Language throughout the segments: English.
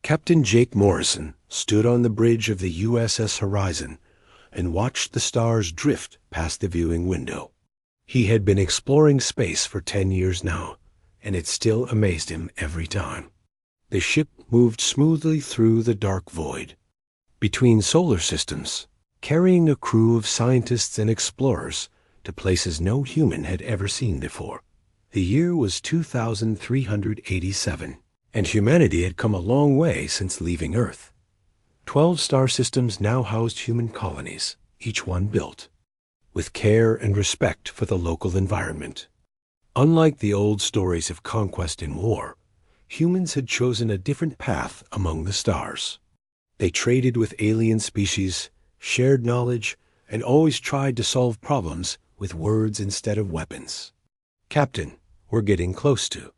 Captain Jake Morrison stood on the bridge of the USS Horizon and watched the stars drift past the viewing window. He had been exploring space for 10 years now, and it still amazed him every time. The ship moved smoothly through the dark void, between solar systems, carrying a crew of scientists and explorers to places no human had ever seen before. The year was 2387, and humanity had come a long way since leaving Earth. 12 star systems now housed human colonies, each one built with care and respect for the local environment. Unlike the old stories of conquest and war, humans had chosen a different path among the stars. They traded with alien species, shared knowledge, and always tried to solve problems with words instead of weapons. "Captain, we're getting close to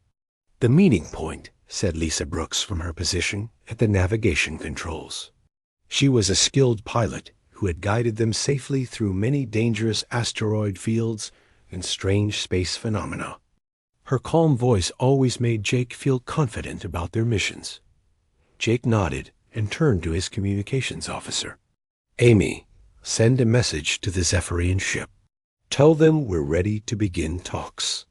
the meeting point," said Lisa Brooks from her position at the navigation controls. She was a skilled pilot who had guided them safely through many dangerous asteroid fields and strange space phenomena. Her calm voice always made Jake feel confident about their missions. Jake nodded and turned to his communications officer. "Amy, send a message to the Zephyrian ship. Tell them we're ready to begin talks."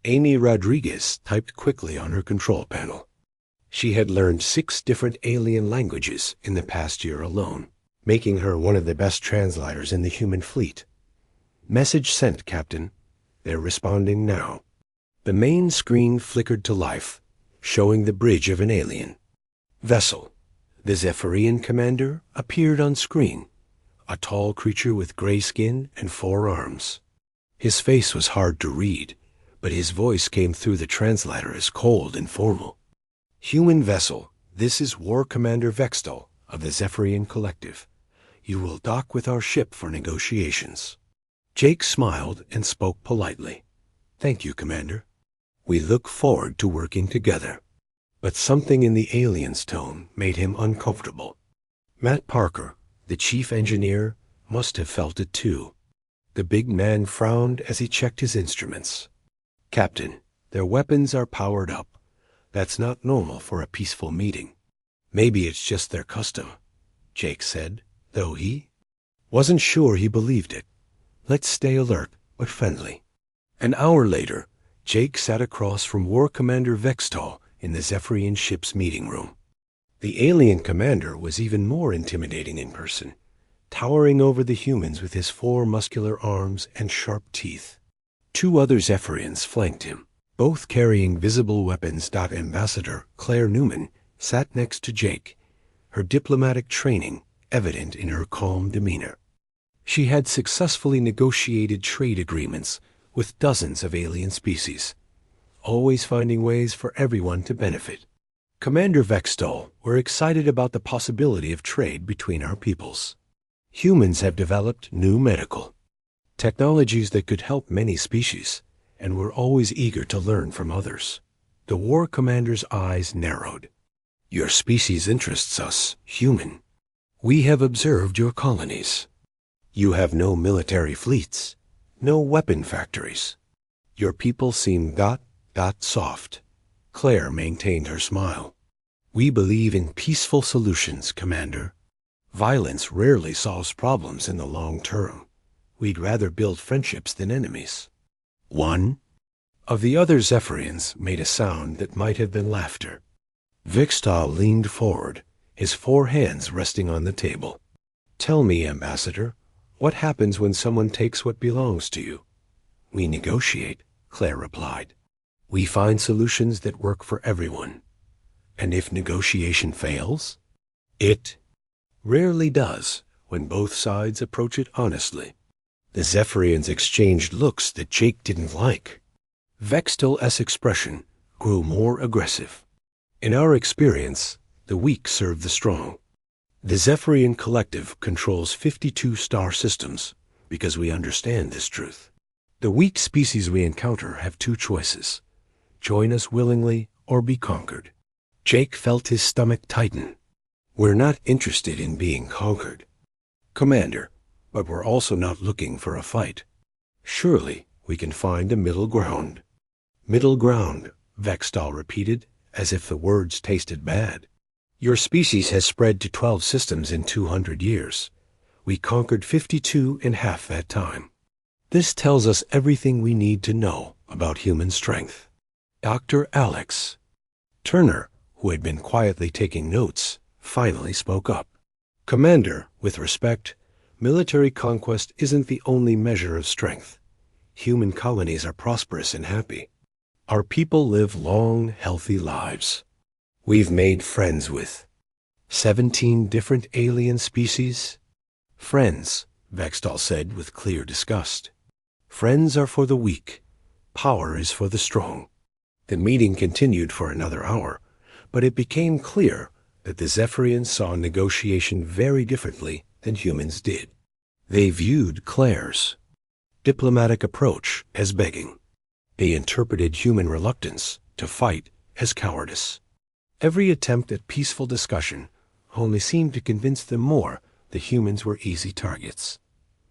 Amy Rodriguez typed quickly on her control panel. She had learned 6 different alien languages in the past year alone, making her one of the best translators in the human fleet. "Message sent, Captain. They're responding now." The main screen flickered to life, showing the bridge of an alien vessel. The Zephyrian commander appeared on screen, a tall creature with gray skin and 4 arms. His face was hard to read, but his voice came through the translator as cold and formal. "Human vessel, this is War Commander Vextal of the Zephyrian Collective. You will dock with our ship for negotiations." Jake smiled and spoke politely. "Thank you, Commander. We look forward to working together." But something in the alien's tone made him uncomfortable. Matt Parker, the chief engineer, must have felt it too. The big man frowned as he checked his instruments. "Captain, their weapons are powered up. That's not normal for a peaceful meeting." "Maybe it's just their custom," Jake said, though he wasn't sure he believed it. "Let's stay alert but friendly." An hour later, Jake sat across from War Commander Vextal in the Zephyrian ship's meeting room. The alien commander was even more intimidating in person, towering over the humans with his 4 muscular arms and sharp teeth. 2 other Zephyrians flanked him, both carrying visible weapons. Ambassador Claire Newman sat next to Jake, her diplomatic training evident in her calm demeanor. She had successfully negotiated trade agreements with dozens of alien species, always finding ways for everyone to benefit. Commander Vextal were excited about the possibility of trade between our peoples. Humans have developed new medical technologies that could help many species, and we're always eager to learn from others. The war commander's eyes narrowed. "Your species interests us, human. We have observed your colonies. You have no military fleets, no weapon factories. Your people seem soft." Claire maintained her smile. "We believe in peaceful solutions, Commander. Violence rarely solves problems in the long term. We'd rather build friendships than enemies." One of the other Zephyrians made a sound that might have been laughter. Vextal leaned forward, his 4 hands resting on the table. "Tell me, Ambassador, what happens when someone takes what belongs to you?" "We negotiate," Claire replied. "We find solutions that work for everyone. And if negotiation fails?" "It rarely does when both sides approach it honestly." The Zephyrians exchanged looks that Jake didn't like. Vextal's expression grew more aggressive. "In our experience, the weak serve the strong. The Zephyrian Collective controls 52 star systems because we understand this truth. The weak species we encounter have 2 choices: join us willingly or be conquered." Jake felt his stomach tighten. "We're not interested in being conquered, Commander, but we're also not looking for a fight. Surely we can find a middle ground." "Middle ground," Vextal repeated, as if the words tasted bad. Your species has spread to 12 systems in 200 years. We conquered 52 in half that time. This tells us everything we need to know about human strength. Dr. Alex Turner, who had been quietly taking notes, finally spoke up. Commander, with respect, military conquest isn't the only measure of strength. Human colonies are prosperous and happy. Our people live long, healthy lives. We've made friends with 17 different alien species. Friends, Vextal said with clear disgust. Friends are for the weak. Power is for the strong. The meeting continued for another hour, but it became clear that the Zephyrians saw negotiation very differently than humans did. They viewed Claire's diplomatic approach as begging. They interpreted human reluctance to fight as cowardice. Every attempt at peaceful discussion only seemed to convince them more that humans were easy targets.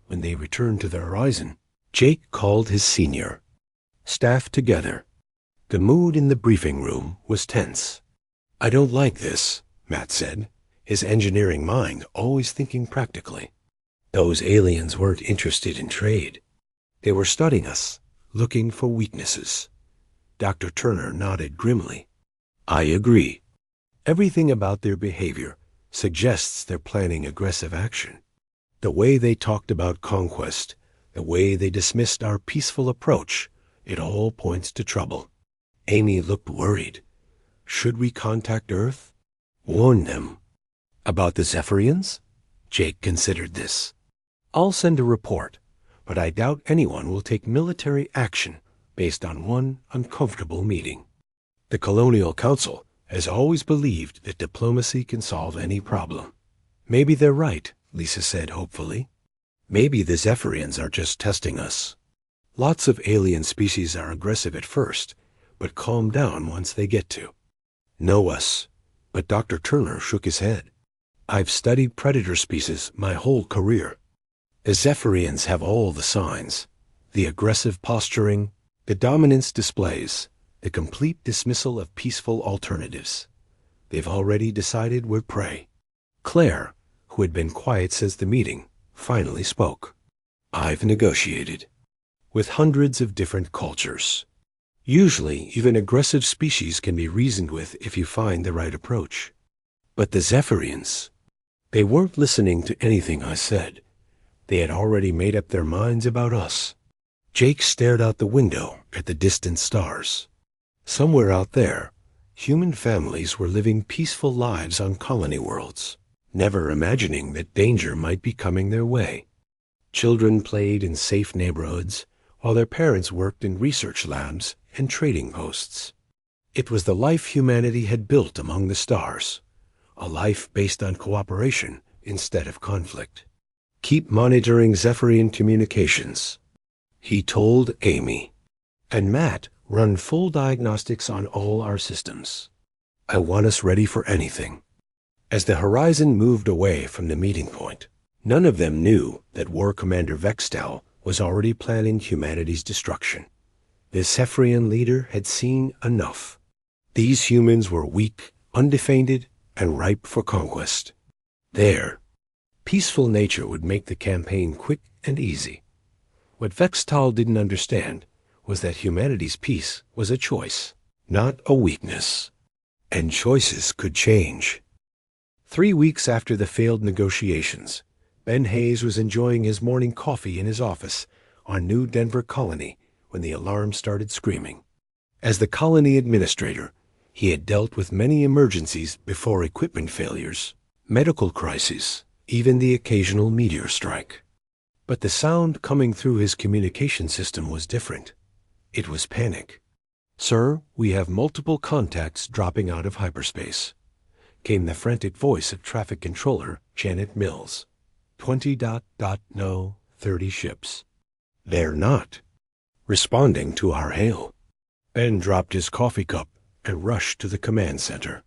When they returned to the horizon, Jake called his senior staff together. The mood in the briefing room was tense. "I don't like this," Matt said, his engineering mind always thinking practically. "Those aliens weren't interested in trade. They were studying us, looking for weaknesses." Dr. Turner nodded grimly. "I agree. Everything about their behavior suggests they're planning aggressive action. The way they talked about conquest, the way they dismissed our peaceful approach, it all points to trouble." Amy looked worried. "Should we contact Earth? Warn them." "About the Zephyrians?" Jake considered this. "I'll send a report, but I doubt anyone will take military action based on one uncomfortable meeting. The Colonial Council has always believed that diplomacy can solve any problem." "Maybe they're right," Lisa said hopefully. "Maybe the Zephyrians are just testing us. Lots of alien species are aggressive at first, but calm down once they get to know us." But Dr. Turner shook his head. "I've studied predator species my whole career. The Zephyrians have all the signs: the aggressive posturing, the dominance displays, the complete dismissal of peaceful alternatives. They've already decided we're prey." Claire, who had been quiet since the meeting, finally spoke. "I've negotiated with hundreds of different cultures. Usually, even aggressive species can be reasoned with if you find the right approach. But the Zephyrians, they weren't listening to anything I said. They had already made up their minds about us." Jake stared out the window at the distant stars. Somewhere out there, human families were living peaceful lives on colony worlds, never imagining that danger might be coming their way. Children played in safe neighborhoods, while their parents worked in research labs and trading posts. It was the life humanity had built among the stars, a life based on cooperation instead of conflict. "Keep monitoring Zephyrian communications," he told Amy. "And Matt, run full diagnostics on all our systems. I want us ready for anything." As the horizon moved away from the meeting point, none of them knew that War Commander Vextal was already planning humanity's destruction. This Zephyrian leader had seen enough. These humans were weak, undefended, and ripe for conquest. Their peaceful nature would make the campaign quick and easy. What Vextal didn't understand was that humanity's peace was a choice, not a weakness. And choices could change. 3 weeks after the failed negotiations, Ben Hayes was enjoying his morning coffee in his office on New Denver Colony when the alarm started screaming. As the colony administrator, he had dealt with many emergencies before: equipment failures, medical crises, even the occasional meteor strike. But the sound coming through his communication system was different. It was panic. "Sir, we have multiple contacts dropping out of hyperspace," came the frantic voice of traffic controller Janet Mills. 20 ... no, 30 ships. "They're not responding to our hail." Ben dropped his coffee cup and rushed to the command center.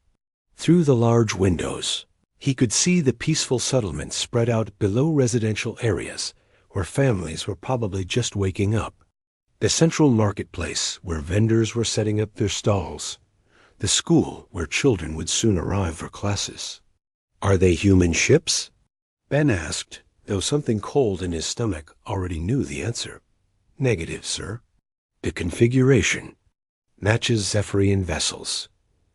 Through the large windows, he could see the peaceful settlements spread out below residential areas where families were probably just waking up. The central marketplace where vendors were setting up their stalls. the school where children would soon arrive for classes. "Are they human ships?" Ben asked, though something cold in his stomach already knew the answer. "Negative, sir. The configuration matches Zephyrian vessels."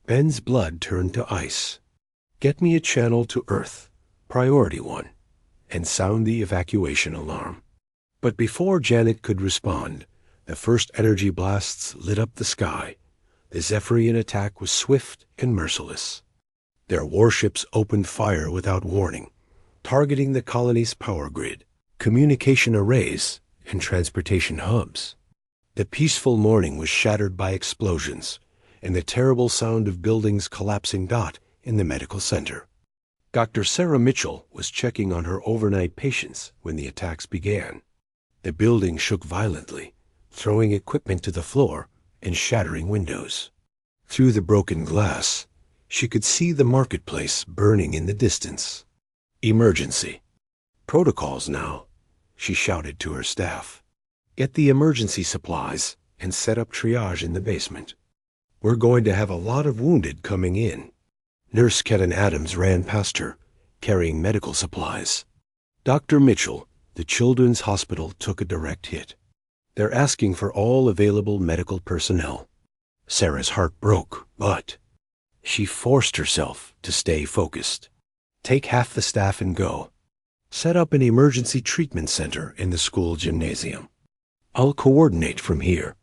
Ben's blood turned to ice. "Get me a channel to Earth, priority 1, and sound the evacuation alarm." But before Janet could respond, the first energy blasts lit up the sky. The Zephyrian attack was swift and merciless. Their warships opened fire without warning, targeting the colony's power grid, communication arrays, and transportation hubs. The peaceful morning was shattered by explosions and the terrible sound of buildings collapsing in the medical center. Dr. Sarah Mitchell was checking on her overnight patients when the attacks began. The building shook violently, throwing equipment to the floor and shattering windows. Through the broken glass, she could see the marketplace burning in the distance. "Emergency. Protocols now," she shouted to her staff. "Get the emergency supplies and set up triage in the basement. We're going to have a lot of wounded coming in." Nurse Keten Adams ran past her, carrying medical supplies. "Dr. Mitchell, the Children's Hospital took a direct hit. They're asking for all available medical personnel." Sarah's heart broke, but she forced herself to stay focused. "Take half the staff and go. Set up an emergency treatment center in the school gymnasium. I'll coordinate from here."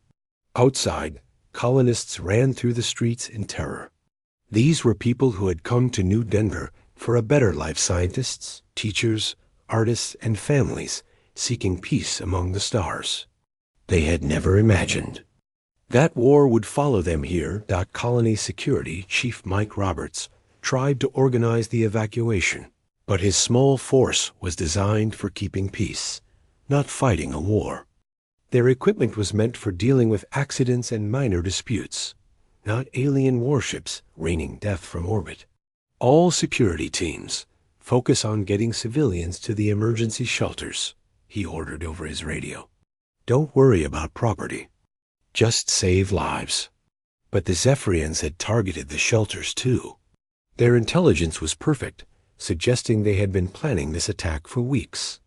Outside, colonists ran through the streets in terror. These were people who had come to New Denver for a better life: scientists, teachers, artists, and families seeking peace among the stars. They had never imagined that war would follow them here. Colony Security Chief Mike Roberts tried to organize the evacuation, but his small force was designed for keeping peace, not fighting a war. Their equipment was meant for dealing with accidents and minor disputes, not alien warships raining death from orbit. "All security teams, focus on getting civilians to the emergency shelters," he ordered over his radio. "Don't worry about property. Just save lives." But the Zephyrians had targeted the shelters too. Their intelligence was perfect, suggesting they had been planning this attack for weeks.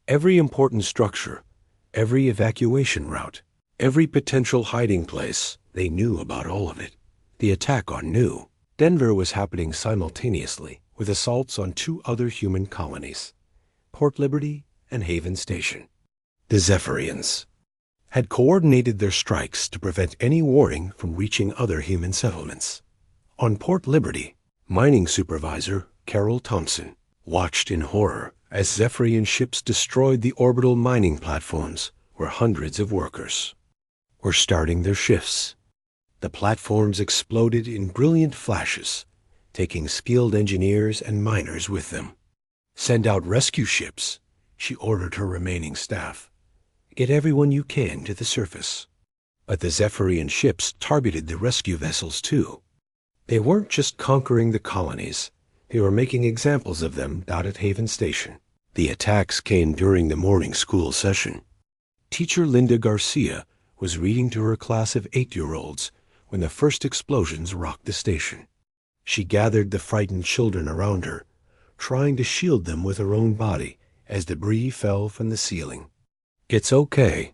Every important structure, every evacuation route, every potential hiding place, they knew about all of it. The attack on New Denver was happening simultaneously with assaults on 2 other human colonies, Port Liberty and Haven Station. The Zephyrians had coordinated their strikes to prevent any warning from reaching other human settlements. On Port Liberty, mining supervisor Carol Thompson watched in horror as Zephyrian ships destroyed the orbital mining platforms where hundreds of workers were starting their shifts. The platforms exploded in brilliant flashes, taking skilled engineers and miners with them. "Send out rescue ships," she ordered her remaining staff. "Get everyone you can to the surface." But the Zephyrian ships targeted the rescue vessels too. They weren't just conquering the colonies, they were making examples of them at Haven Station. The attacks came during the morning school session. Teacher Linda Garcia was reading to her class of 8-year-olds when the first explosions rocked the station. She gathered the frightened children around her, trying to shield them with her own body as debris fell from the ceiling. "It's okay,"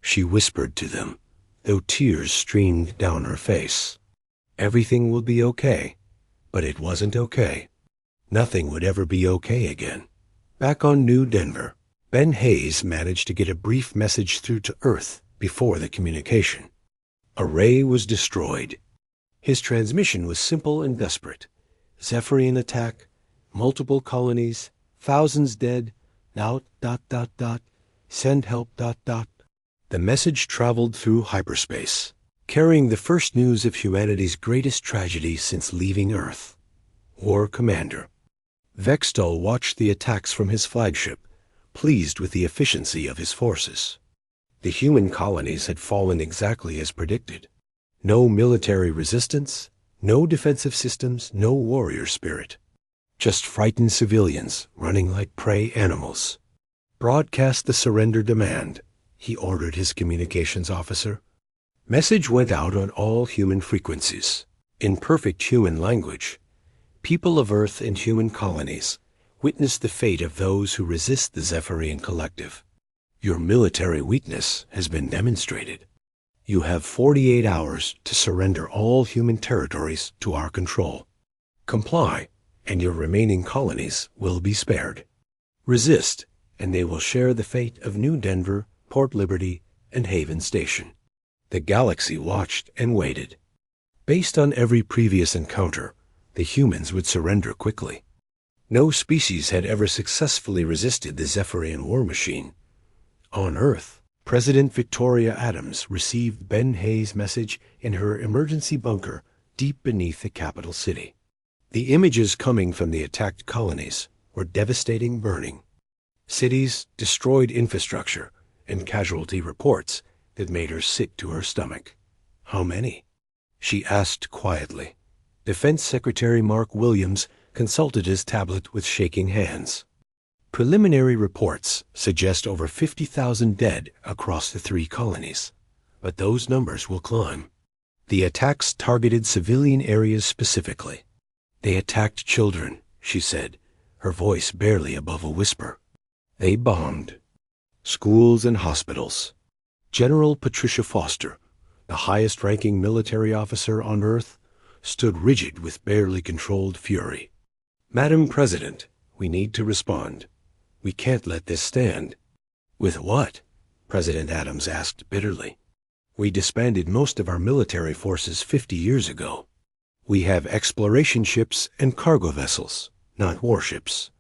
she whispered to them, though tears streamed down her face. Everything will be okay. But it wasn't okay. Nothing would ever be okay again. Back on New Denver, Ben Hayes managed to get a brief message through to Earth before the communication. A ray was destroyed. His transmission was simple and desperate. Zephyrian attack, multiple colonies, thousands dead, now ... send help ... The message traveled through hyperspace, carrying the first news of humanity's greatest tragedy since leaving Earth. War Commander Vextol watched the attacks from his flagship, pleased with the efficiency of his forces. The human colonies had fallen exactly as predicted. No military resistance, no defensive systems, no warrior spirit. Just frightened civilians running like prey animals. "Broadcast the surrender demand," he ordered his communications officer. Message went out on all human frequencies. In perfect human language, people of Earth and human colonies witness the fate of those who resist the Zephyrian Collective. Your military weakness has been demonstrated. You have 48 hours to surrender all human territories to our control. Comply, and your remaining colonies will be spared. Resist, and they will share the fate of New Denver, Port Liberty, and Haven Station. The galaxy watched and waited. Based on every previous encounter, the humans would surrender quickly. No species had ever successfully resisted the Zephyrian war machine. On Earth, President Victoria Adams received Ben Hay's message in her emergency bunker deep beneath the capital city. The images coming from the attacked colonies were devastating burning. Cities, destroyed infrastructure, and casualty reports that made her sick to her stomach. How many? She asked quietly. Defense Secretary Mark Williams consulted his tablet with shaking hands. Preliminary reports suggest over 50,000 dead across the 3 colonies, but those numbers will climb. The attacks targeted civilian areas specifically. They attacked children, she said, her voice barely above a whisper. They bombed schools and hospitals. General Patricia Foster, the highest-ranking military officer on Earth, stood rigid with barely controlled fury. Madam President, we need to respond. We can't let this stand. With what? President Adams asked bitterly. We disbanded most of our military forces 50 years ago. We have exploration ships and cargo vessels, not warships.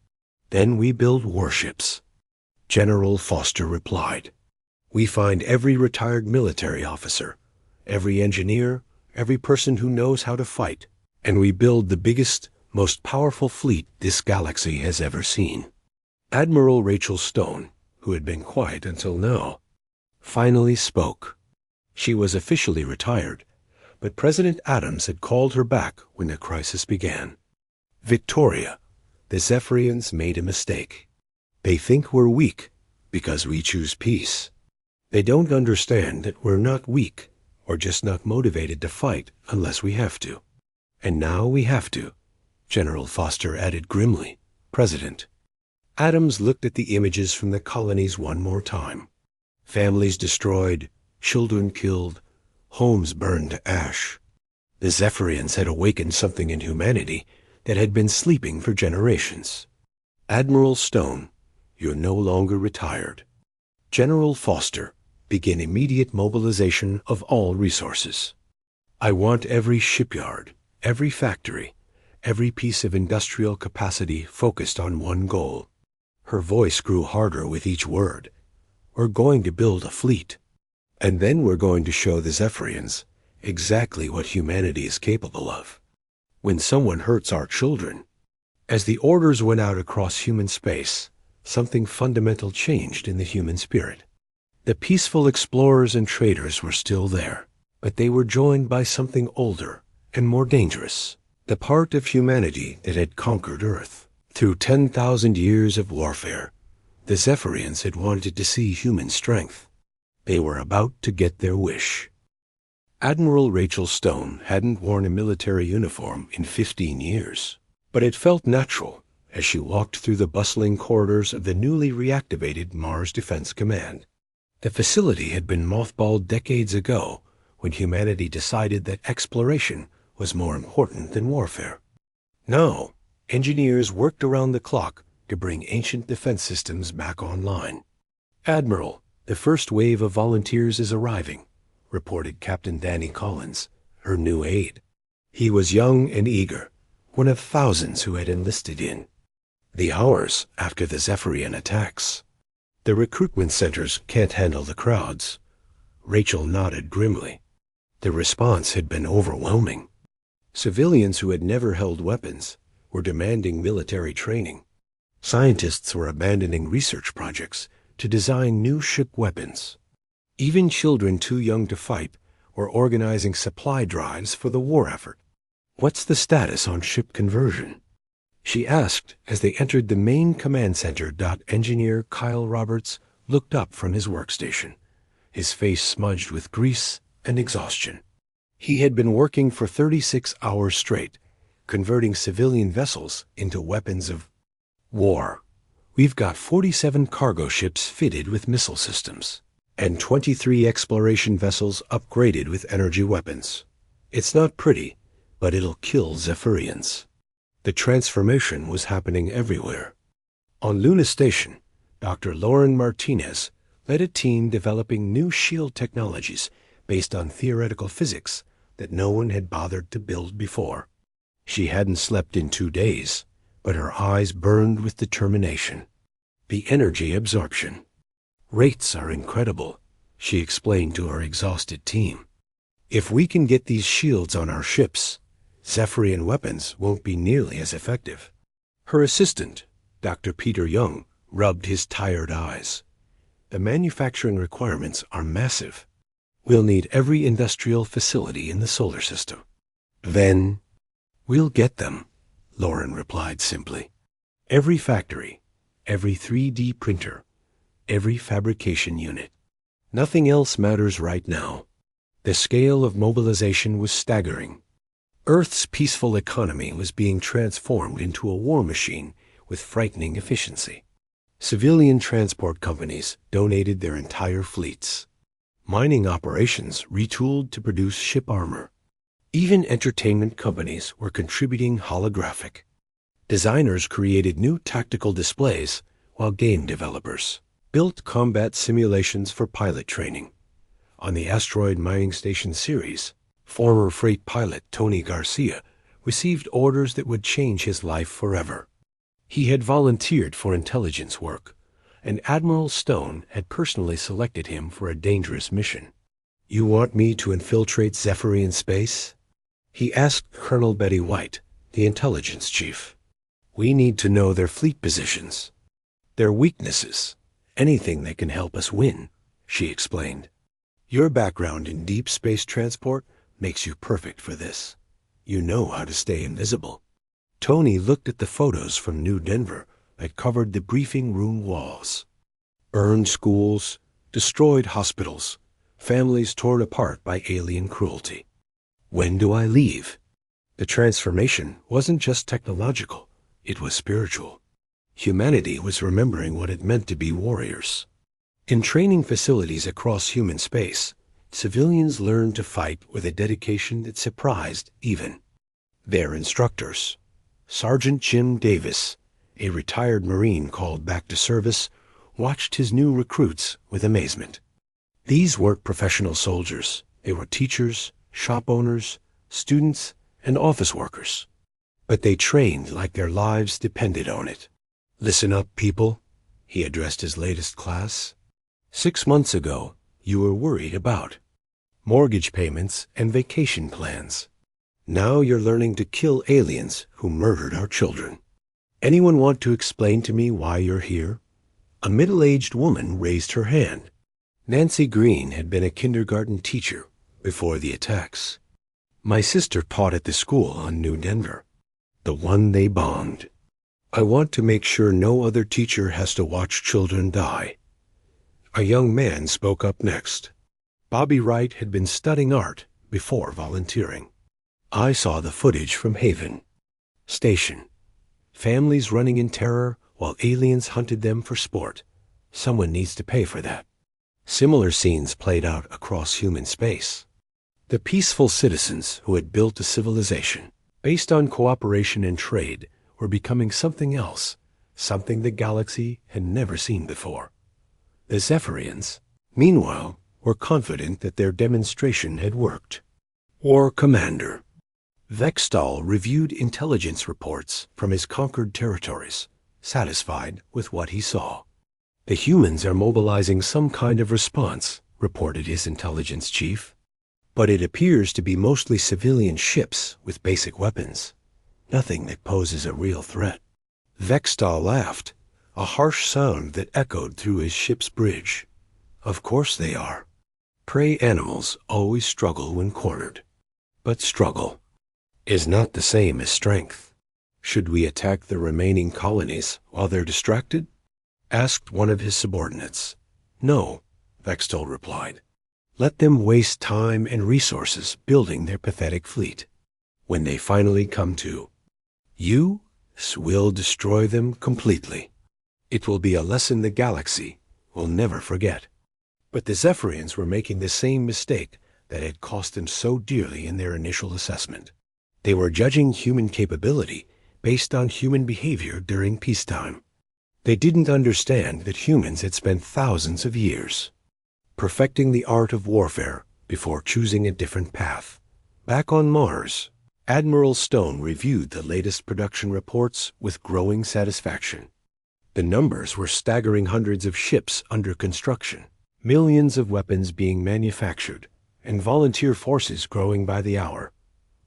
Then we build warships. General Foster replied. We find every retired military officer, every engineer, every person who knows how to fight, and we build the biggest, most powerful fleet this galaxy has ever seen. Admiral Rachel Stone, who had been quiet until now, finally spoke. She was officially retired, but President Adams had called her back when the crisis began. Victoria, the Zephyrians made a mistake. They think we're weak because we choose peace. They don't understand that we're not weak or just not motivated to fight unless we have to. And now we have to, General Foster added grimly. President. Adams looked at the images from the colonies one more time. Families destroyed, children killed, homes burned to ash. The Zephyrians had awakened something in humanity that had been sleeping for generations. Admiral Stone, you're no longer retired. General Foster, begin immediate mobilization of all resources. I want every shipyard, every factory, every piece of industrial capacity focused on one goal. Her voice grew harder with each word. We're going to build a fleet. And then we're going to show the Zephyrians exactly what humanity is capable of. When someone hurts our children. As the orders went out across human space, something fundamental changed in the human spirit. The peaceful explorers and traders were still there, but they were joined by something older and more dangerous, the part of humanity that had conquered Earth. Through 10,000 years of warfare, the Zephyrians had wanted to see human strength. They were about to get their wish. Admiral Rachel Stone hadn't worn a military uniform in 15 years, but it felt natural as she walked through the bustling corridors of the newly reactivated Mars Defense Command. The facility had been mothballed decades ago when humanity decided that exploration was more important than warfare. Now, engineers worked around the clock to bring ancient defense systems back online. Admiral, the first wave of volunteers is arriving, reported Captain Danny Collins, her new aide. He was young and eager, one of thousands who had enlisted in. The hours after the Zephyrian attacks. The recruitment centers can't handle the crowds. Rachel nodded grimly. The response had been overwhelming. Civilians who had never held weapons were demanding military training. Scientists were abandoning research projects to design new ship weapons. Even children too young to fight were organizing supply drives for the war effort. What's the status on ship conversion? She asked as they entered the main command center. Engineer Kyle Roberts looked up from his workstation, his face smudged with grease and exhaustion. He had been working for 36 hours straight, converting civilian vessels into weapons of war. We've got 47 cargo ships fitted with missile systems, and 23 exploration vessels upgraded with energy weapons. It's not pretty, but it'll kill Zephyrians. The transformation was happening everywhere. On Luna Station, Dr. Lauren Martinez led a team developing new shield technologies based on theoretical physics that no one had bothered to build before. She hadn't slept in 2 days, but her eyes burned with determination. The energy absorption rates are incredible, she explained to her exhausted team. If we can get these shields on our ships, Zephyrian weapons won't be nearly as effective. Her assistant, Dr. Peter Young, rubbed his tired eyes. The manufacturing requirements are massive. We'll need every industrial facility in the solar system. Then, we'll get them, Lauren replied simply. Every factory, every 3D printer, every fabrication unit. Nothing else matters right now. The scale of mobilization was staggering. Earth's peaceful economy was being transformed into a war machine with frightening efficiency. Civilian transport companies donated their entire fleets. Mining operations retooled to produce ship armor. Even entertainment companies were contributing holographic. Designers created new tactical displays, while game developers built combat simulations for pilot training. On the Asteroid Mining Station series, former freight pilot Tony Garcia received orders that would change his life forever. He had volunteered for intelligence work, and Admiral Stone had personally selected him for a dangerous mission. "You want me to infiltrate Zephyrian space?" he asked Colonel Betty White, the intelligence chief. "We need to know their fleet positions, their weaknesses, anything that can help us win," she explained. "Your background in deep space transport makes you perfect for this. You know how to stay invisible." Tony looked at the photos from New Denver that covered the briefing room walls. Burned schools, destroyed hospitals, families torn apart by alien cruelty. When do I leave? The transformation wasn't just technological, it was spiritual. Humanity was remembering what it meant to be warriors. In training facilities across human space, civilians learned to fight with a dedication that surprised even their instructors. Sergeant Jim Davis, a retired Marine called back to service, watched his new recruits with amazement. These weren't professional soldiers. They were teachers, shop owners, students, and office workers. But they trained like their lives depended on it. "Listen up, people," he addressed his latest class. 6 months ago, you were worried about mortgage payments and vacation plans. Now you're learning to kill aliens who murdered our children. Anyone want to explain to me why you're here? A middle-aged woman raised her hand. Nancy Green had been a kindergarten teacher before the attacks. "My sister taught at the school on New Denver, the one they bombed. I want to make sure no other teacher has to watch children die." A young man spoke up next. Bobby Wright had been studying art before volunteering. "I saw the footage from Haven Station. Families running in terror while aliens hunted them for sport. Someone needs to pay for that." Similar scenes played out across human space. The peaceful citizens who had built a civilization based on cooperation and trade were becoming something else, something the galaxy had never seen before. The Zephyrians, meanwhile, were confident that their demonstration had worked. War Commander Vextal reviewed intelligence reports from his conquered territories, satisfied with what he saw. "The humans are mobilizing some kind of response," reported his intelligence chief. "But it appears to be mostly civilian ships with basic weapons. Nothing that poses a real threat." Vextal laughed, a harsh sound that echoed through his ship's bridge. "Of course they are. Prey animals always struggle when cornered. But struggle is not the same as strength." "Should we attack the remaining colonies while they're distracted?" asked one of his subordinates. "No," Vextal replied. Let them waste time and resources building their pathetic fleet. When they finally come to, you will destroy them completely. It will be a lesson the galaxy will never forget. But the Zephyrians were making the same mistake that had cost them so dearly in their initial assessment. They were judging human capability based on human behavior during peacetime. They didn't understand that humans had spent thousands of years perfecting the art of warfare before choosing a different path. Back on Mars, Admiral Stone reviewed the latest production reports with growing satisfaction. The numbers were staggering: hundreds of ships under construction, millions of weapons being manufactured, and volunteer forces growing by the hour.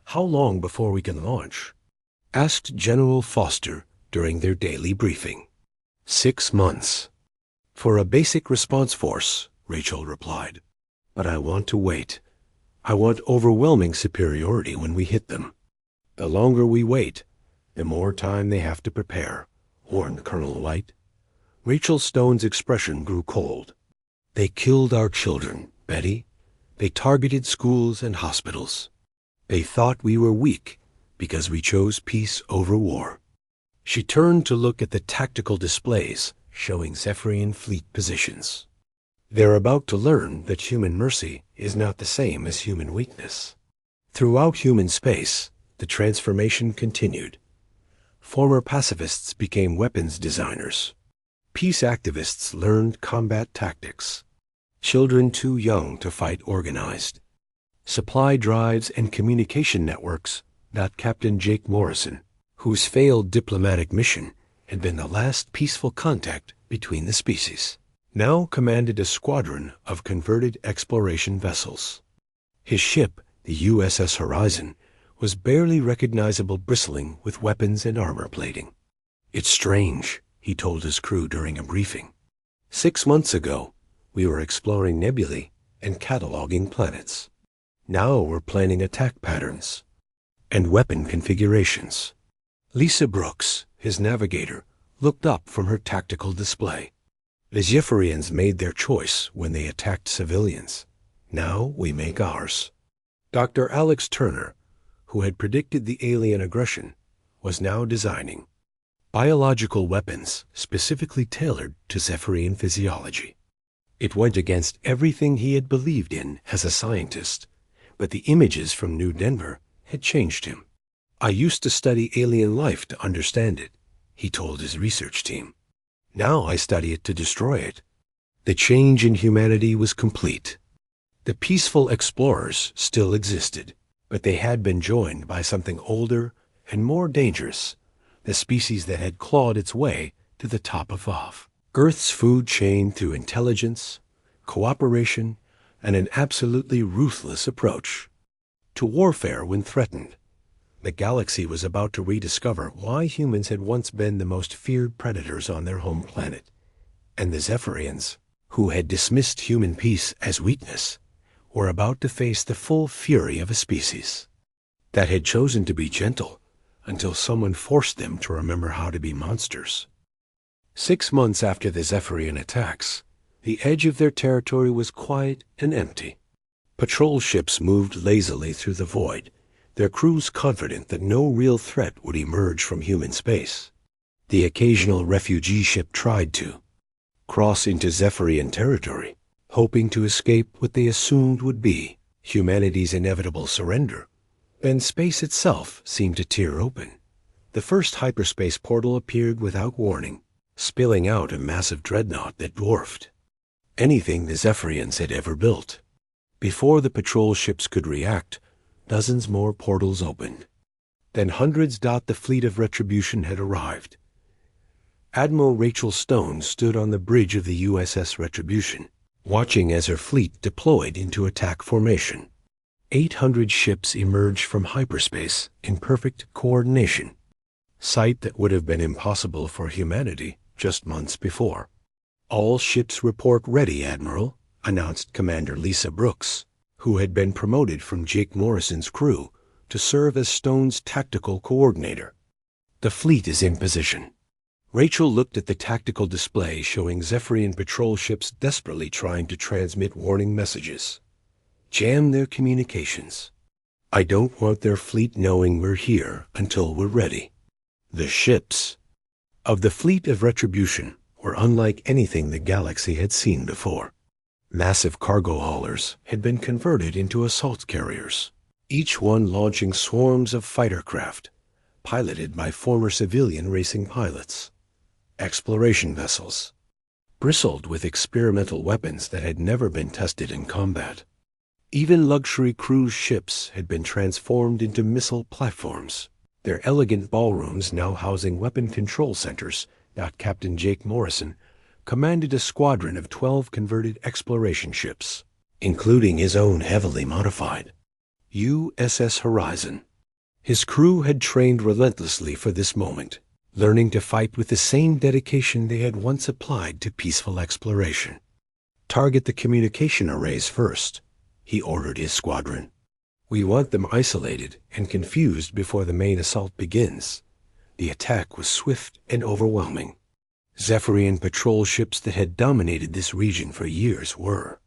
"How long before we can launch?" asked General Foster during their daily briefing. 6 months. "For a basic response force," Rachel replied. "But I want to wait. I want overwhelming superiority when we hit them." "The longer we wait, the more time they have to prepare," warned Colonel White. Rachel Stone's expression grew cold. "They killed our children, Betty. They targeted schools and hospitals. They thought we were weak because we chose peace over war." She turned to look at the tactical displays showing Zephyrian fleet positions. "They're about to learn that human mercy is not the same as human weakness." Throughout human space, the transformation continued. Former pacifists became weapons designers. Peace activists learned combat tactics. Children too young to fight organized. Supply drives and communication networks got Captain Jake Morrison, whose failed diplomatic mission had been the last peaceful contact between the species, now commanded a squadron of converted exploration vessels. His ship, the USS Horizon, was barely recognizable, bristling with weapons and armor plating. "It's strange," he told his crew during a briefing. 6 months ago, we were exploring nebulae and cataloging planets. Now we're planning attack patterns and weapon configurations." Lisa Brooks, his navigator, looked up from her tactical display. "The Zephyrians made their choice when they attacked civilians. Now we make ours." Dr. Alex Turner, who had predicted the alien aggression, was now designing biological weapons specifically tailored to Zephyrian physiology. It went against everything he had believed in as a scientist, but the images from New Denver had changed him. "I used to study alien life to understand it," he told his research team. "Now I study it to destroy it." The change in humanity was complete. The peaceful explorers still existed, but they had been joined by something older and more dangerous, the species that had clawed its way to the top of Earth's food chain through intelligence, cooperation, and an absolutely ruthless approach to warfare when threatened. The galaxy was about to rediscover why humans had once been the most feared predators on their home planet, and the Zephyrians, who had dismissed human peace as weakness, were about to face the full fury of a species that had chosen to be gentle until someone forced them to remember how to be monsters. 6 months after the Zephyrian attacks, the edge of their territory was quiet and empty. Patrol ships moved lazily through the void, their crews confident that no real threat would emerge from human space. The occasional refugee ship tried to cross into Zephyrian territory, hoping to escape what they assumed would be humanity's inevitable surrender. Then space itself seemed to tear open. The first hyperspace portal appeared without warning, spilling out a massive dreadnought that dwarfed anything the Zephyrians had ever built. Before the patrol ships could react, dozens more portals opened. Then hundreds the fleet of Retribution had arrived. Admiral Rachel Stone stood on the bridge of the USS Retribution, watching as her fleet deployed into attack formation. 800 ships emerged from hyperspace in perfect coordination, sight that would have been impossible for humanity just months before. "All ships report ready, Admiral," announced Commander Lisa Brooks, who had been promoted from Jake Morrison's crew to serve as Stone's tactical coordinator. "The fleet is in position." Rachel looked at the tactical display showing Zephyrian patrol ships desperately trying to transmit warning messages. Jam their communications. I don't want their fleet knowing we're here until we're ready. The ships of the fleet of Retribution were unlike anything the galaxy had seen before. Massive cargo haulers had been converted into assault carriers, each one launching swarms of fighter craft, piloted by former civilian racing pilots. Exploration vessels bristled with experimental weapons that had never been tested in combat. Even luxury cruise ships had been transformed into missile platforms, their elegant ballrooms now housing weapon control centers. Captain Jake Morrison commanded a squadron of 12 converted exploration ships, including his own heavily modified USS Horizon. His crew had trained relentlessly for this moment, learning to fight with the same dedication they had once applied to peaceful exploration. Target the communication arrays first, he ordered his squadron. We want them isolated and confused before the main assault begins. The attack was swift and overwhelming. Zephyrian patrol ships that had dominated this region for years were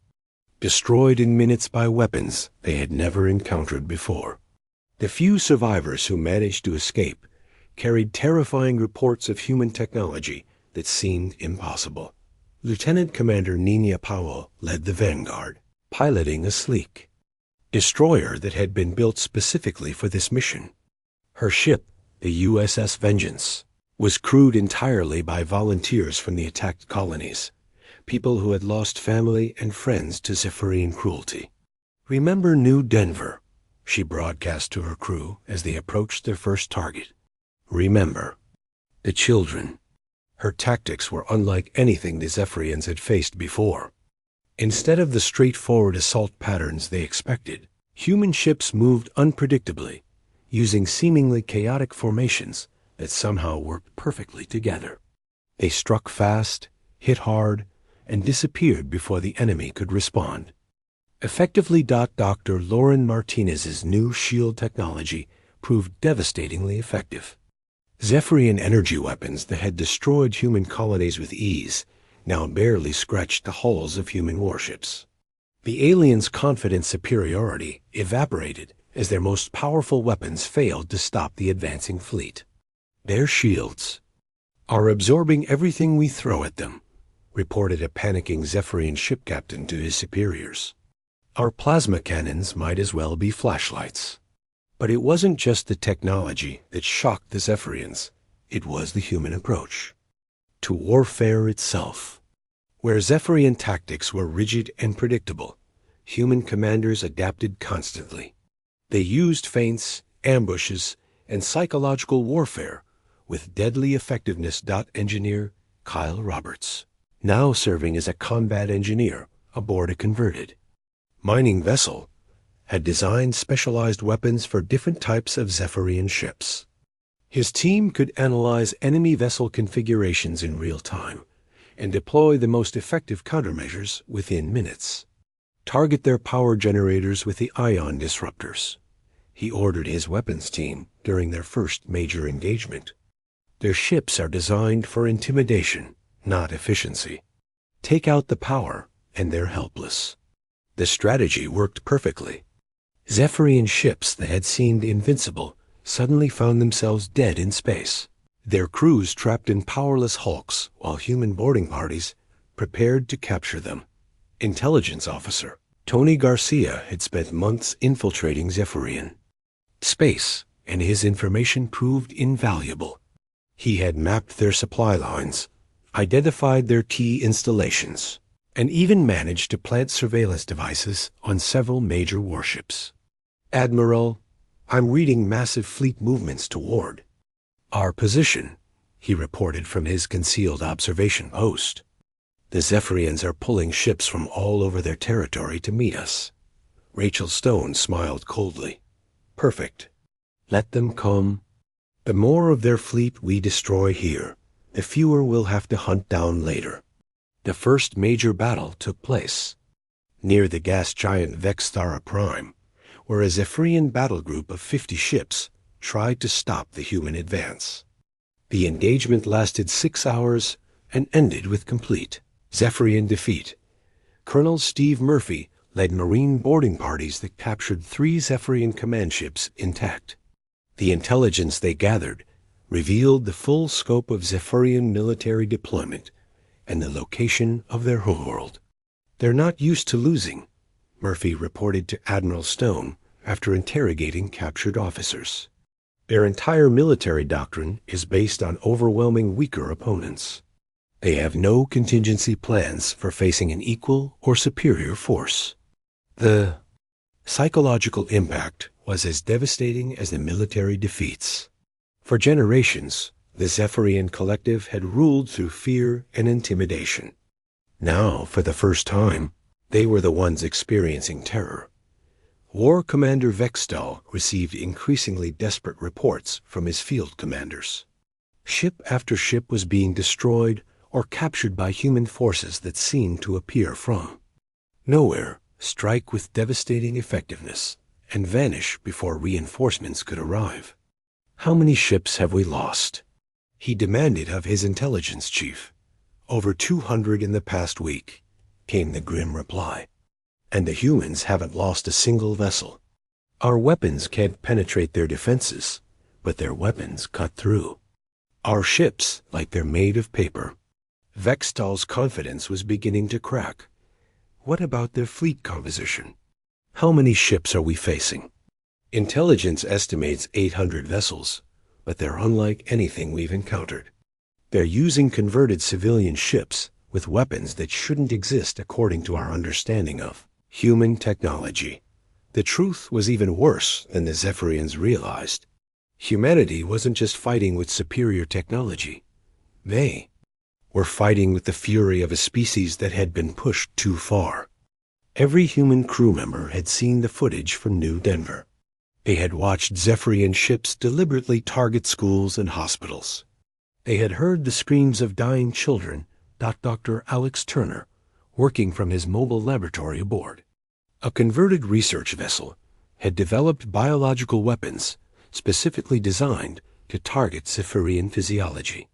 destroyed in minutes by weapons they had never encountered before. The few survivors who managed to escape carried terrifying reports of human technology that seemed impossible. Lieutenant Commander Nina Powell led the vanguard, piloting a sleek destroyer that had been built specifically for this mission. Her ship, the USS Vengeance, was crewed entirely by volunteers from the attacked colonies, people who had lost family and friends to Zephyrian cruelty. "Remember New Denver," she broadcast to her crew as they approached their first target. "Remember the children." Her tactics were unlike anything the Zephyrians had faced before. Instead of the straightforward assault patterns they expected, human ships moved unpredictably, using seemingly chaotic formations that somehow worked perfectly together. They struck fast, hit hard, and disappeared before the enemy could respond. Effectively, Dr. Lauren Martinez's new shield technology proved devastatingly effective. Zephyrian energy weapons that had destroyed human colonies with ease now barely scratched the hulls of human warships. The aliens' confident superiority evaporated as their most powerful weapons failed to stop the advancing fleet. "Their shields are absorbing everything we throw at them," reported a panicking Zephyrian ship captain to his superiors. "Our plasma cannons might as well be flashlights." But it wasn't just the technology that shocked the Zephyrians, it was the human approach to warfare itself. Where Zephyrian tactics were rigid and predictable, human commanders adapted constantly. They used feints, ambushes, and psychological warfare with deadly effectiveness. Engineer Kyle Roberts, now serving as a combat engineer aboard a converted mining vessel, had designed specialized weapons for different types of Zephyrian ships. His team could analyze enemy vessel configurations in real time and deploy the most effective countermeasures within minutes. "Target their power generators with the ion disruptors," he ordered his weapons team during their first major engagement. "Their ships are designed for intimidation, not efficiency. Take out the power, and they're helpless." The strategy worked perfectly. Zephyrian ships that had seemed invincible suddenly found themselves dead in space, their crews trapped in powerless hulks while human boarding parties prepared to capture them. Intelligence officer Tony Garcia had spent months infiltrating Zephyrian space, and his information proved invaluable. He had mapped their supply lines, identified their key installations, and even managed to plant surveillance devices on several major warships. "Admiral, I'm reading massive fleet movements toward our position," he reported from his concealed observation post. "The Zephyrians are pulling ships from all over their territory to meet us." Rachel Stone smiled coldly. "Perfect. Let them come. The more of their fleet we destroy here, the fewer we'll have to hunt down later." The first major battle took place near the gas giant Vexthara Prime, where a Zephyrian battle group of 50 ships tried to stop the human advance. The engagement lasted 6 hours and ended with complete Zephyrian defeat. Colonel Steve Murphy led marine boarding parties that captured 3 Zephyrian command ships intact. The intelligence they gathered revealed the full scope of Zephyrian military deployment and the location of their homeworld. "They're not used to losing," Murphy reported to Admiral Stone after interrogating captured officers. "Their entire military doctrine is based on overwhelming weaker opponents. They have no contingency plans for facing an equal or superior force." The psychological impact was as devastating as the military defeats. For generations, the Zephyrian collective had ruled through fear and intimidation. Now, for the first time, they were the ones experiencing terror. War Commander Vextal received increasingly desperate reports from his field commanders. Ship after ship was being destroyed or captured by human forces that seemed to appear from nowhere, strike with devastating effectiveness, and vanish before reinforcements could arrive. "How many ships have we lost?" he demanded of his intelligence chief. "Over 200 in the past week," came the grim reply. "And the humans haven't lost a single vessel. Our weapons can't penetrate their defenses, but their weapons cut through. Our ships, like they're made of paper." Vextal's confidence was beginning to crack. "What about their fleet composition? How many ships are we facing?" "Intelligence estimates 800 vessels, but they're unlike anything we've encountered. They're using converted civilian ships with weapons that shouldn't exist according to our understanding of human technology." The truth was even worse than the Zephyrians realized. Humanity wasn't just fighting with superior technology. They were fighting with the fury of a species that had been pushed too far. Every human crew member had seen the footage from New Denver. They had watched Zephyrian ships deliberately target schools and hospitals. They had heard the screams of dying children. Dr. Alex Turner, working from his mobile laboratory aboard a converted research vessel, had developed biological weapons specifically designed to target Zephyrian physiology.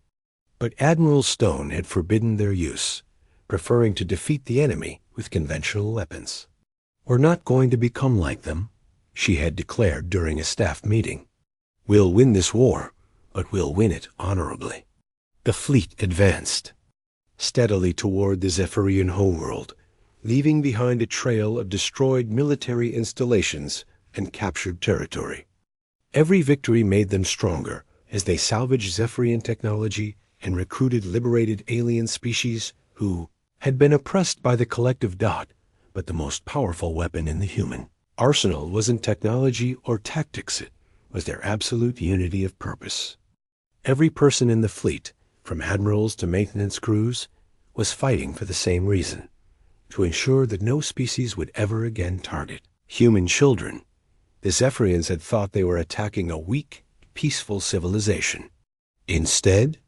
But Admiral Stone had forbidden their use, preferring to defeat the enemy with conventional weapons. "We're not going to become like them," she had declared during a staff meeting. "We'll win this war, but we'll win it honorably." The fleet advanced steadily toward the Zephyrian homeworld, leaving behind a trail of destroyed military installations and captured territory. Every victory made them stronger as they salvaged Zephyrian technology and recruited liberated alien species who had been oppressed by the collective dot, but the most powerful weapon in the human arsenal wasn't technology or tactics, it was their absolute unity of purpose. Every person in the fleet, from admirals to maintenance crews, was fighting for the same reason: to ensure that no species would ever again target human children. The Zephyrians had thought they were attacking a weak, peaceful civilization. Instead,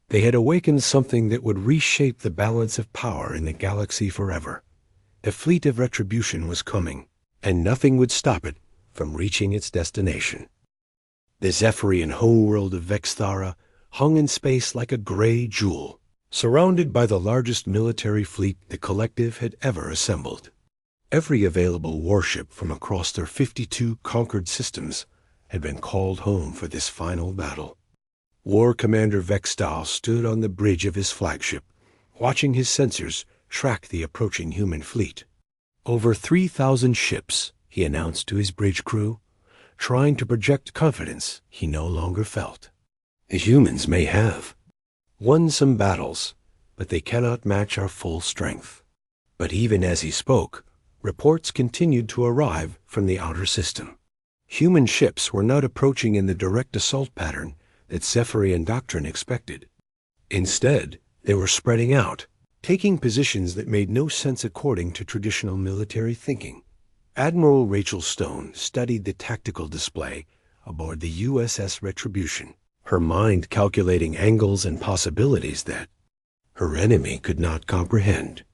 they had awakened something that would reshape the balance of power in the galaxy forever. The fleet of Retribution was coming, and nothing would stop it from reaching its destination. The Zephyrian homeworld of Vexthara hung in space like a gray jewel, surrounded by the largest military fleet the collective had ever assembled. Every available warship from across their 52 conquered systems had been called home for this final battle. War Commander Vextal stood on the bridge of his flagship, watching his sensors track the approaching human fleet. "Over 3,000 ships," he announced to his bridge crew, trying to project confidence he no longer felt. "The humans may have won some battles, but they cannot match our full strength." But even as he spoke, reports continued to arrive from the outer system. Human ships were not approaching in the direct assault pattern that Zephyrian doctrine expected. Instead, they were spreading out, taking positions that made no sense according to traditional military thinking. Admiral Rachel Stone studied the tactical display aboard the USS Retribution, her mind calculating angles and possibilities that her enemy could not comprehend.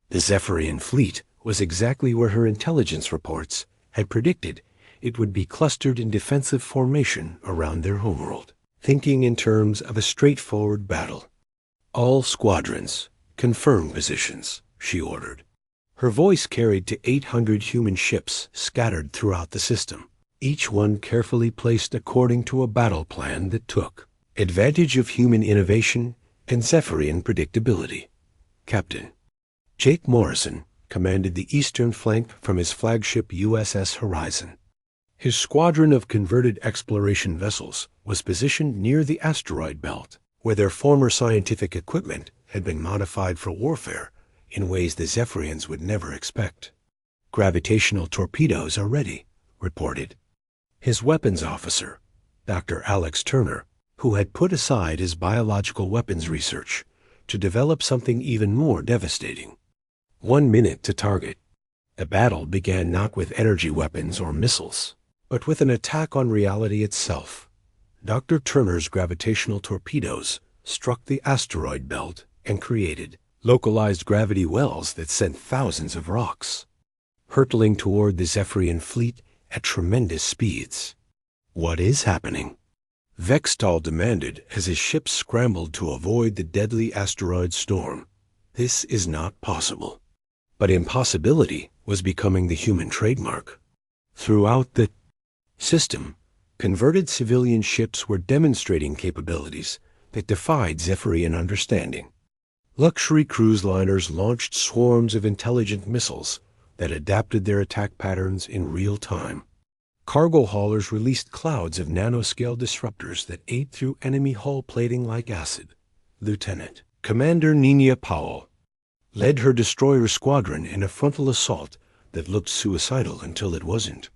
The Zephyrian fleet was exactly where her intelligence reports had predicted it would be, clustered in defensive formation around their homeworld, thinking in terms of a straightforward battle. "All squadrons, confirm positions," she ordered. Her voice carried to 800 human ships scattered throughout the system, each one carefully placed according to a battle plan that took advantage of human innovation and Zephyrian predictability. Captain Jake Morrison commanded the eastern flank from his flagship USS Horizon. His squadron of converted exploration vessels was positioned near the asteroid belt, where their former scientific equipment had been modified for warfare in ways the Zephyrians would never expect. Gravitational torpedoes are ready, reported. His weapons officer, Dr. Alex Turner, who had put aside his biological weapons research to develop something even more devastating. 1 minute to target. The battle began not with energy weapons or missiles, but with an attack on reality itself. Dr. Turner's gravitational torpedoes struck the asteroid belt and created localized gravity wells that sent thousands of rocks, hurtling toward the Zephyrian fleet at tremendous speeds. What is happening? Vextal demanded as his ships scrambled to avoid the deadly asteroid storm. This is not possible. But impossibility was becoming the human trademark. Throughout the system, converted civilian ships were demonstrating capabilities that defied Zephyrian understanding. Luxury cruise liners launched swarms of intelligent missiles that adapted their attack patterns in real time. Cargo haulers released clouds of nanoscale disruptors that ate through enemy hull plating like acid. Lieutenant Commander Nina Powell led her destroyer squadron in a frontal assault that looked suicidal until it wasn't.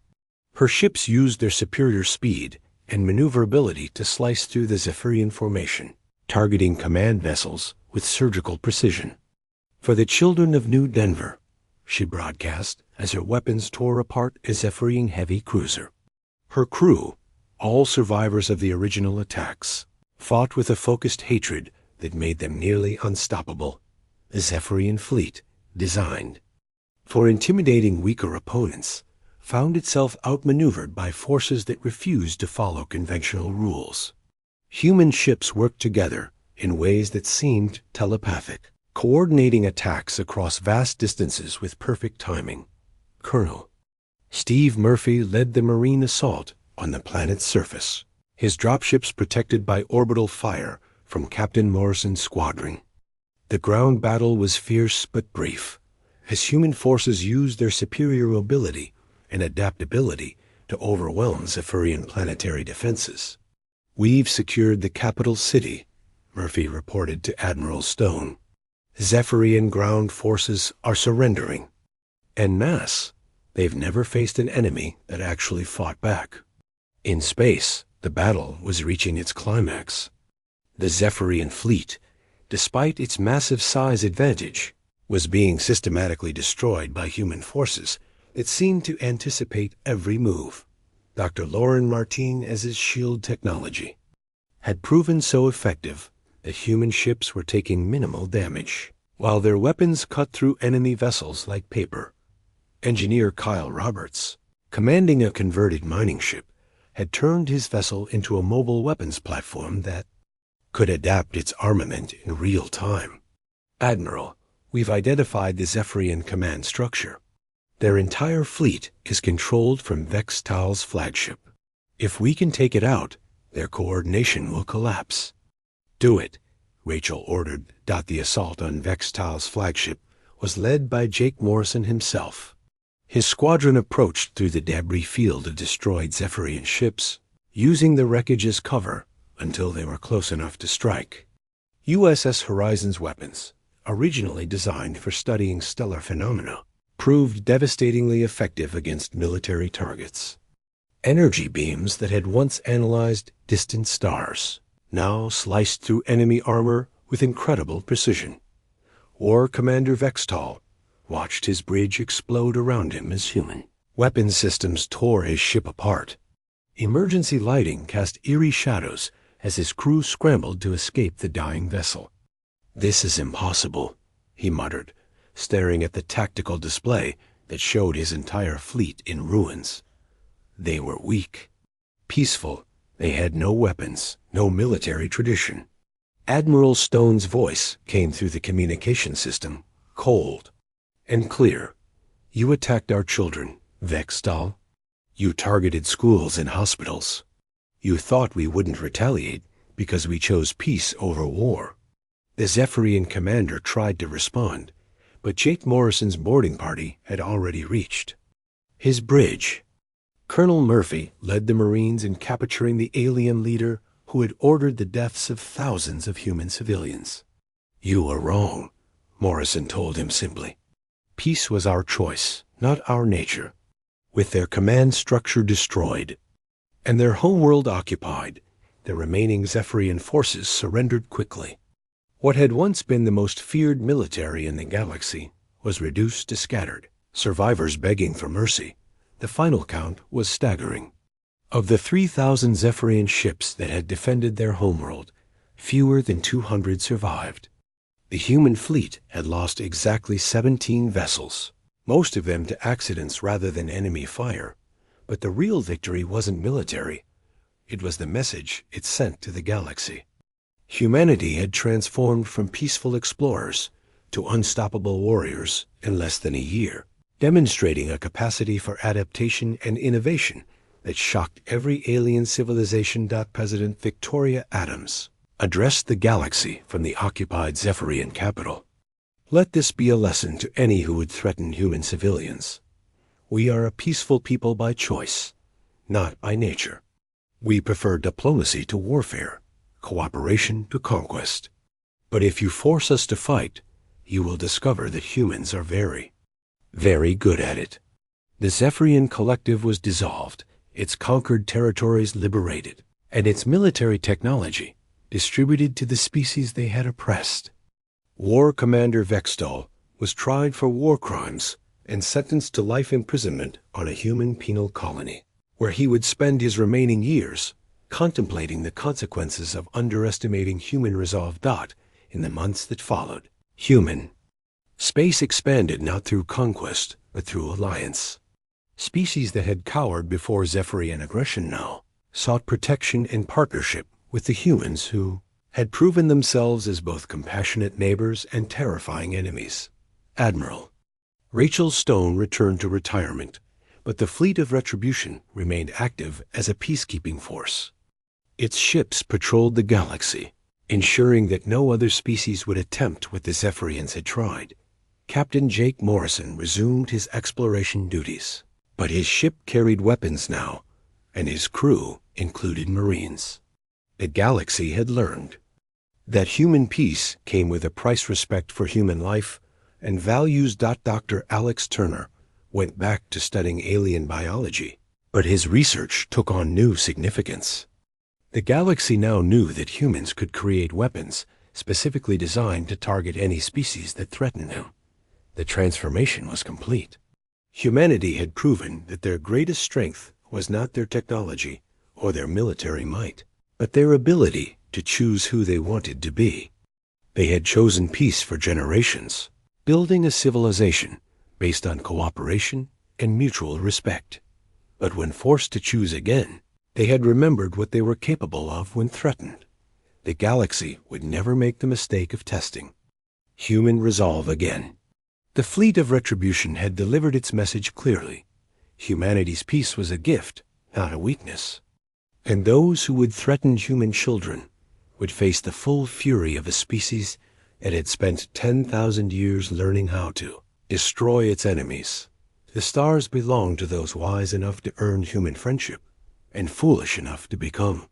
Her ships used their superior speed and maneuverability to slice through the Zephyrian formation, targeting command vessels with surgical precision. For the children of New Denver, she broadcast as her weapons tore apart a Zephyrian heavy cruiser. Her crew, all survivors of the original attacks, fought with a focused hatred that made them nearly unstoppable. A Zephyrian fleet, designed for intimidating weaker opponents, found itself outmaneuvered by forces that refused to follow conventional rules. Human ships worked together in ways that seemed telepathic, coordinating attacks across vast distances with perfect timing. Colonel Steve Murphy led the marine assault on the planet's surface, his dropships protected by orbital fire from Captain Morrison's squadron. The ground battle was fierce but brief, as human forces used their superior mobility and adaptability to overwhelm Zephyrian planetary defenses. "We've secured the capital city," Murphy reported to Admiral Stone. "Zephyrian ground forces are surrendering. En masse, they've never faced an enemy that actually fought back." In space, the battle was reaching its climax. The Zephyrian fleet, despite its massive size advantage, was being systematically destroyed by human forces that seemed to anticipate every move. Dr. Lauren Martinez's shield technology had proven so effective that human ships were taking minimal damage, while their weapons cut through enemy vessels like paper. Engineer Kyle Roberts, commanding a converted mining ship, had turned his vessel into a mobile weapons platform that could adapt its armament in real time. "Admiral, we've identified the Zephyrian command structure. Their entire fleet is controlled from Vextal's flagship. If we can take it out, their coordination will collapse." "Do it," Rachel ordered. The assault on Vextal's flagship was led by Jake Morrison himself. His squadron approached through the debris field of destroyed Zephyrian ships, using the wreckage as cover until they were close enough to strike. USS Horizon's weapons, originally designed for studying stellar phenomena, proved devastatingly effective against military targets. Energy beams that had once analyzed distant stars now sliced through enemy armor with incredible precision. War Commander Vextal watched his bridge explode around him as human weapon systems tore his ship apart. Emergency lighting cast eerie shadows as his crew scrambled to escape the dying vessel. "This is impossible," he muttered, staring at the tactical display that showed his entire fleet in ruins. They were weak, peaceful. They had no weapons, no military tradition. Admiral Stone's voice came through the communication system, cold. and clear. You attacked our children, Vextal. You targeted schools and hospitals. You thought we wouldn't retaliate because we chose peace over war. The Zephyrian commander tried to respond, but Jake Morrison's boarding party had already reached his bridge. Colonel Murphy led the Marines in capturing the alien leader who had ordered the deaths of thousands of human civilians. You were wrong, Morrison told him simply. Peace was our choice, not our nature. With their command structure destroyed and their homeworld occupied, the remaining Zephyrian forces surrendered quickly. What had once been the most feared military in the galaxy was reduced to scattered survivors begging for mercy. The final count was staggering. Of the 3,000 Zephyrian ships that had defended their homeworld, fewer than 200 survived. The human fleet had lost exactly 17 vessels, most of them to accidents rather than enemy fire. But the real victory wasn't military. It was the message it sent to the galaxy. Humanity had transformed from peaceful explorers to unstoppable warriors in less than a year, demonstrating a capacity for adaptation and innovation that shocked every alien civilization. President Victoria Adams addressed the galaxy from the occupied Zephyrian capital. Let this be a lesson to any who would threaten human civilians. We are a peaceful people by choice, not by nature. We prefer diplomacy to warfare, cooperation to conquest. But if you force us to fight, you will discover that humans are very, very good at it. The Zephyrian collective was dissolved, its conquered territories liberated, and its military technology distributed to the species they had oppressed. War Commander Vextal was tried for war crimes and sentenced to life imprisonment on a human penal colony, where he would spend his remaining years contemplating the consequences of underestimating human resolve. In the months that followed, human space expanded not through conquest, but through alliance. Species that had cowered before Zephyrian aggression now sought protection and partnership with the humans who had proven themselves as both compassionate neighbors and terrifying enemies. Admiral Rachel Stone returned to retirement, but the fleet of Retribution remained active as a peacekeeping force. Its ships patrolled the galaxy, ensuring that no other species would attempt what the Zephyrians had tried. Captain Jake Morrison resumed his exploration duties, but his ship carried weapons now, and his crew included Marines. The galaxy had learned that human peace came with a price: respect for human life and values. Dr. Alex Turner went back to studying alien biology, but his research took on new significance. The galaxy now knew that humans could create weapons specifically designed to target any species that threatened them. The transformation was complete. Humanity had proven that their greatest strength was not their technology or their military might, but their ability to choose who they wanted to be. They had chosen peace for generations, building a civilization based on cooperation and mutual respect. But when forced to choose again, they had remembered what they were capable of when threatened. The galaxy would never make the mistake of testing human resolve again. The fleet of Retribution had delivered its message clearly. Humanity's peace was a gift, not a weakness. And those who would threaten human children would face the full fury of a species that had spent 10,000 years learning how to destroy its enemies. The stars belonged to those wise enough to earn human friendship and foolish enough to become.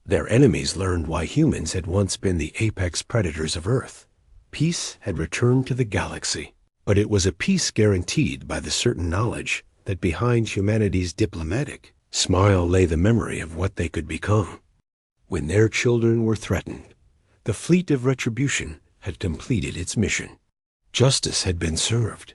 Their enemies learned why humans had once been the apex predators of Earth. Peace had returned to the galaxy, but it was a peace guaranteed by the certain knowledge that behind humanity's diplomatic smile lay the memory of what they could become. When their children were threatened, the fleet of Retribution had completed its mission. Justice had been served,